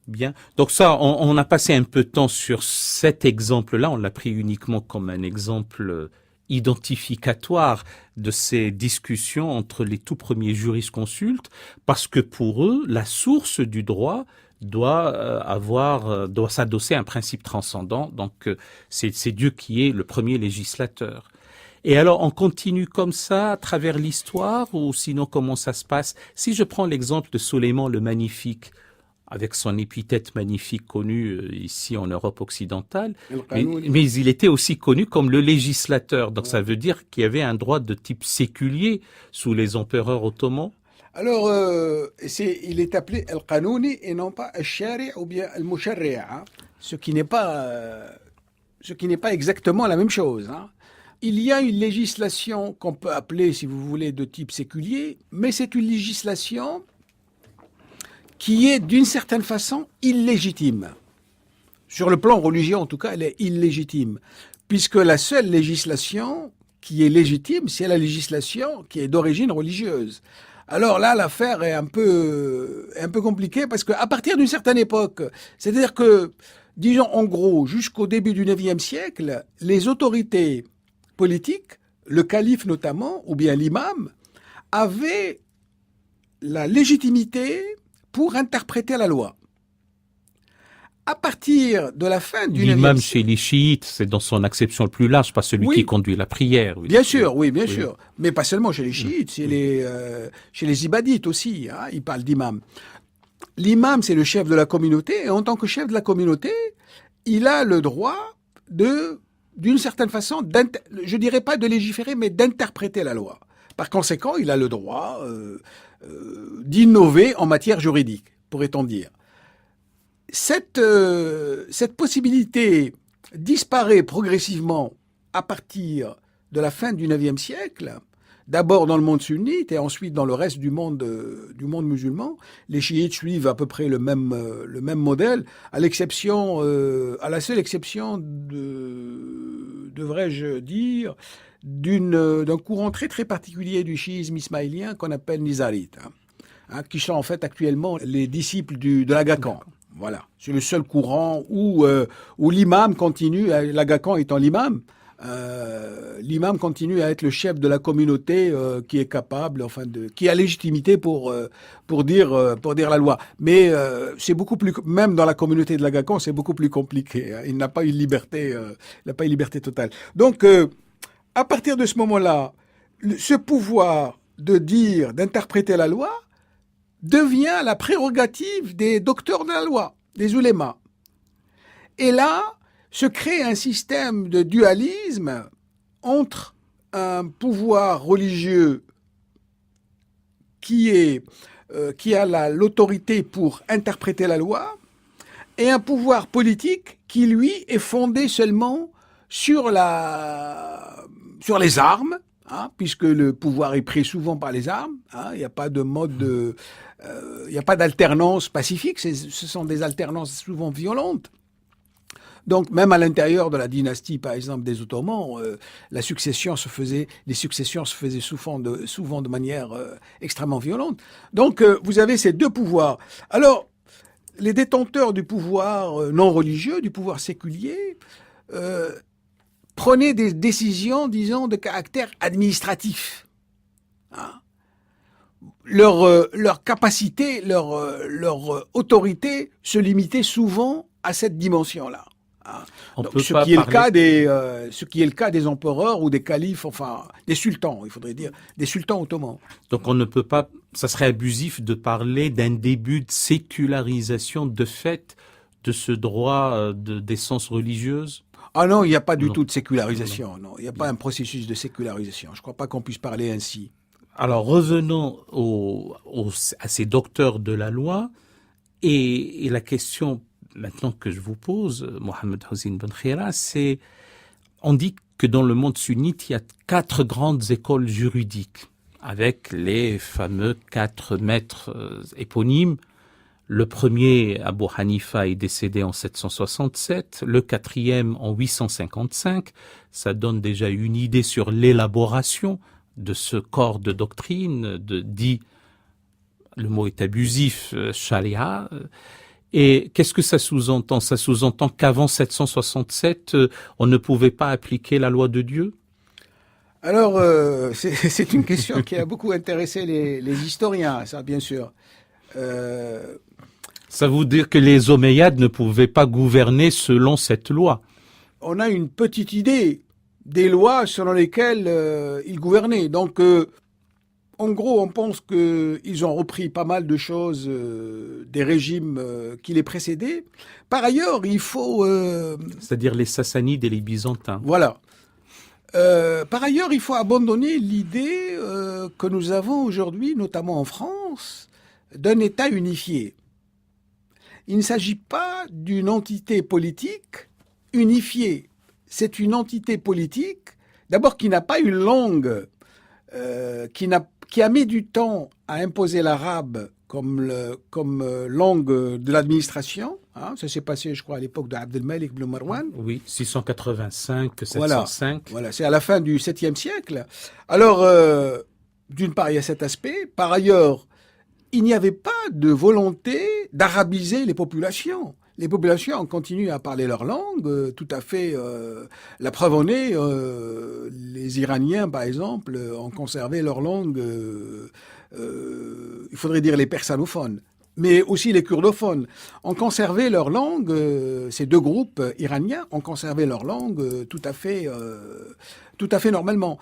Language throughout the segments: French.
Bien. Donc ça, on a passé un peu de temps sur cet exemple-là. On l'a pris uniquement comme un exemple identificatoire de ces discussions entre les tout premiers jurisconsultes, parce que pour eux, la source du droit doit s'adosser à un principe transcendant. Donc c'est Dieu qui est le premier législateur. Et alors, on continue comme ça à travers l'histoire, ou sinon comment ça se passe? Si je prends l'exemple de Soleiman le Magnifique, avec son épithète magnifique connue ici en Europe occidentale, mais il était aussi connu comme le législateur. Donc ça veut dire qu'il y avait un droit de type séculier sous les empereurs ottomans. Alors, il est appelé Al-Qanouni et non pas Al-Shari' ou bien Al-Musharri', hein, ce qui n'est pas exactement la même chose. Hein. Il y a une législation qu'on peut appeler, si vous voulez, de type séculier, mais c'est une législation qui est d'une certaine façon illégitime. Sur le plan religieux, en tout cas, elle est illégitime, puisque la seule législation qui est légitime, c'est la législation qui est d'origine religieuse. Alors là, l'affaire est un peu compliquée, parce qu'à partir d'une certaine époque, c'est-à-dire que, disons en gros, jusqu'au début du IXe siècle, les autorités politiques, le calife notamment, ou bien l'imam, avaient la légitimité pour interpréter la loi. À partir de la fin du L'imam IXe chez les chiites, c'est dans son acception le plus large, pas celui qui conduit la prière. Bien sûr, oui, bien sûr. Mais pas seulement chez les chiites, chez les ibadites aussi, hein, ils parlent d'imam. L'imam, c'est le chef de la communauté, et en tant que chef de la communauté, il a le droit d'une certaine façon, je dirais pas de légiférer, mais d'interpréter la loi. Par conséquent, il a le droit d'innover en matière juridique, pourrait-on dire. Cette possibilité disparaît progressivement à partir de la fin du IXe siècle, d'abord dans le monde sunnite et ensuite dans le reste du monde musulman. Les chiites suivent à peu près le même modèle, à la seule exception devrais-je dire, d'un courant très très particulier du chiisme ismaélien qu'on appelle nizarites, qui sont en fait actuellement les disciples de l'Aga Khan. Voilà, c'est le seul courant où l'imam continue, l'Aga Khan étant l'imam, l'imam continue à être le chef de la communauté qui est capable, qui a légitimité pour dire la loi. Mais c'est beaucoup plus, même dans la communauté de l'Aga Khan, c'est beaucoup plus compliqué. Hein. Il n'a pas une liberté totale. Donc à partir de ce moment-là, ce pouvoir d'interpréter la loi devient la prérogative des docteurs de la loi, des ulémas. Et là, se crée un système de dualisme entre un pouvoir religieux qui a l'autorité pour interpréter la loi et un pouvoir politique qui, lui, est fondé seulement sur les armes, hein, puisque le pouvoir est pris souvent par les armes. Hein, il n'y a pas de mode, il n'y a pas d'alternance pacifique. Ce sont des alternances souvent violentes. Donc, même à l'intérieur de la dynastie, par exemple, des Ottomans, les successions se faisaient souvent de manière extrêmement violente. Donc, vous avez ces deux pouvoirs. Alors, les détenteurs du pouvoir non religieux, du pouvoir séculier, prenaient des décisions, disons, de caractère administratif. Hein. Leur capacité, leur autorité se limitait souvent à cette dimension-là. Ce qui est le cas des empereurs ou des califes, enfin des sultans, il faudrait dire, des sultans ottomans. Donc on ne peut pas, ça serait abusif de parler d'un début de sécularisation de fait de ce droit d'essence religieuse. Ah non, il n'y a pas du tout de sécularisation, non, il n'y a pas un processus de sécularisation, je ne crois pas qu'on puisse parler ainsi. Alors revenons à ces docteurs de la loi et la question maintenant que je vous pose, Mohamed Hossein Ben Khira, c'est, on dit que dans le monde sunnite, il y a 4 grandes écoles juridiques, avec les fameux 4 maîtres éponymes. Le premier, Abu Hanifa, est décédé en 767, le 4e en 855. Ça donne déjà une idée sur l'élaboration de ce corps de doctrine, dit, le mot est abusif, sharia. Et qu'est-ce que ça sous-entend? Ça sous-entend qu'avant 767, on ne pouvait pas appliquer la loi de Dieu? Alors, c'est une question qui a beaucoup intéressé les historiens, ça, bien sûr. Ça veut dire que les Omeyyades ne pouvaient pas gouverner selon cette loi. On a une petite idée des lois selon lesquelles ils gouvernaient. Donc, en gros, on pense qu'ils ont repris pas mal de choses des régimes qui les précédaient. Par ailleurs, il faut... C'est-à-dire les Sassanides et les Byzantins. Voilà. Par ailleurs, il faut abandonner l'idée que nous avons aujourd'hui, notamment en France, d'un État unifié. Il ne s'agit pas d'une entité politique unifiée. C'est une entité politique, d'abord qui n'a pas une langue, qui a mis du temps à imposer l'arabe comme langue de l'administration. Hein. Ça s'est passé, je crois, à l'époque d'Abdelmalik ibn Marwan. Oui, 685, 705. Voilà, c'est à la fin du 7e siècle. Alors, d'une part, il y a cet aspect. Par ailleurs, il n'y avait pas de volonté d'arabiser les populations. Les populations ont continué à parler leur langue, tout à fait. La preuve en est, les Iraniens, par exemple, ont conservé leur langue. Il faudrait dire les persanophones, mais aussi les kurdophones ont conservé leur langue. Ces deux groupes iraniens ont conservé leur langue tout à fait normalement.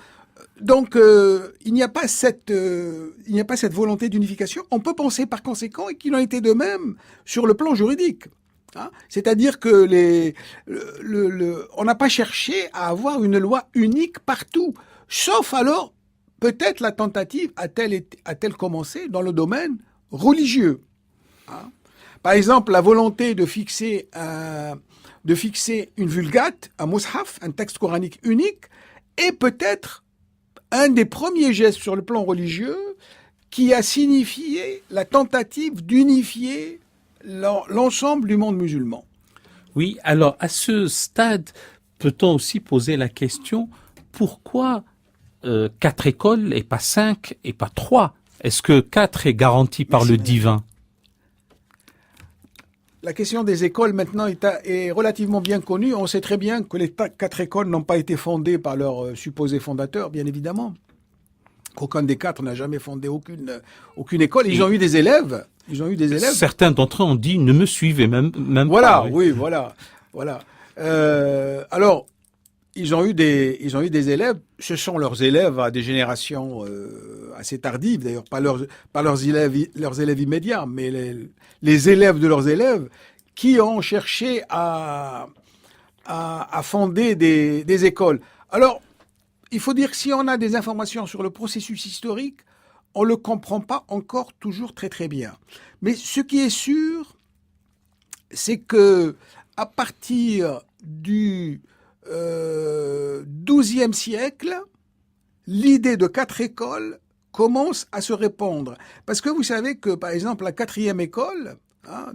Donc, il n'y a pas cette volonté d'unification. On peut penser par conséquent qu'il en était de même sur le plan juridique. Hein. C'est-à-dire que on n'a pas cherché à avoir une loi unique partout, sauf alors peut-être la tentative a-t-elle commencé dans le domaine religieux. Hein. Par exemple, la volonté de fixer une vulgate, un mushaf, un texte coranique unique, est peut-être un des premiers gestes sur le plan religieux qui a signifié la tentative d'unifier l'ensemble du monde musulman. Oui, alors à ce stade, peut-on aussi poser la question, pourquoi 4 écoles et pas 5 et pas 3? Est-ce que 4 est garanti par le divin? La question des écoles maintenant est relativement bien connue. On sait très bien que les 4 écoles n'ont pas été fondées par leurs supposés fondateurs, bien évidemment. Qu'aucun des 4 n'a jamais fondé aucune école. Ils ont eu des élèves. Certains d'entre eux ont dit ne me suivez même voilà, pas. Oui, voilà. Alors, ils ont eu des élèves. Ce sont leurs élèves à des générations assez tardives, d'ailleurs, pas leurs élèves immédiats, mais les élèves de leurs élèves qui ont cherché à fonder des écoles. Alors, il faut dire que si on a des informations sur le processus historique, on ne le comprend pas encore toujours très très bien. Mais ce qui est sûr, c'est que à partir du XIIe siècle, l'idée de 4 écoles commence à se répandre. Parce que vous savez que, par exemple, la 4e école, hein,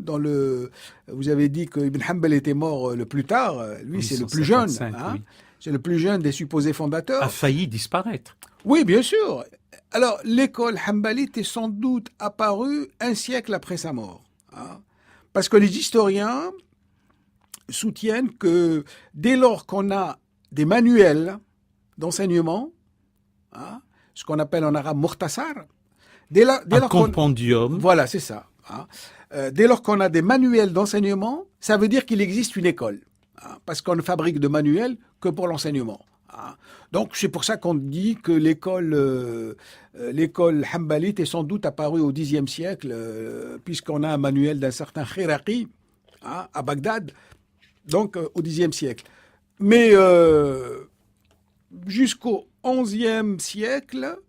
vous avez dit que Ibn Hanbal était mort le plus tard, lui c'est le plus jeune, hein, oui. C'est le plus jeune des supposés fondateurs. A failli disparaître. Oui, bien sûr. Alors, l'école hanbalite est sans doute apparue un siècle après sa mort. Hein, parce que les historiens soutiennent que dès lors qu'on a des manuels d'enseignement, hein, ce qu'on appelle en arabe mukhtasar, un compendium. Voilà, c'est ça. Hein, dès lors qu'on a des manuels d'enseignement, ça veut dire qu'il existe une école. Hein, parce qu'on ne fabrique de manuels que pour l'enseignement. Hein. Donc c'est pour ça qu'on dit que l'école hanbalite est sans doute apparue au Xe siècle, puisqu'on a un manuel d'un certain Khiraqi, hein, à Bagdad, donc au Xe siècle. Mais jusqu'au XIe siècle,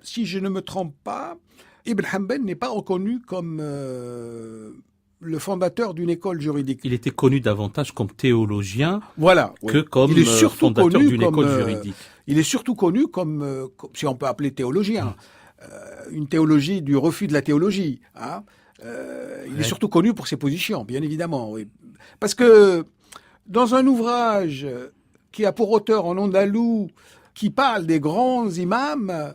si je ne me trompe pas, Ibn Hanbal n'est pas reconnu comme le fondateur d'une école juridique. Il était connu davantage comme théologien que oui. comme fondateur d'une école juridique. Il est surtout connu comme si on peut appeler théologien, une théologie du refus de la théologie. Hein. Il est surtout connu pour ses positions, bien évidemment. Oui. Parce que dans un ouvrage qui a pour auteur en andalou, qui parle des grands imams,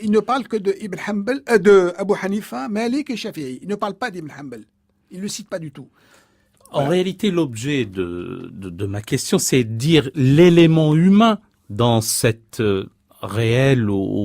il ne parle que de Ibn Hanbal, de Abu Hanifa, Malik et Shafi'i. Il ne parle pas d'Ibn Hanbal. Il le cite pas du tout. En réalité, l'objet de ma question, c'est dire l'élément humain dans cette réelle ou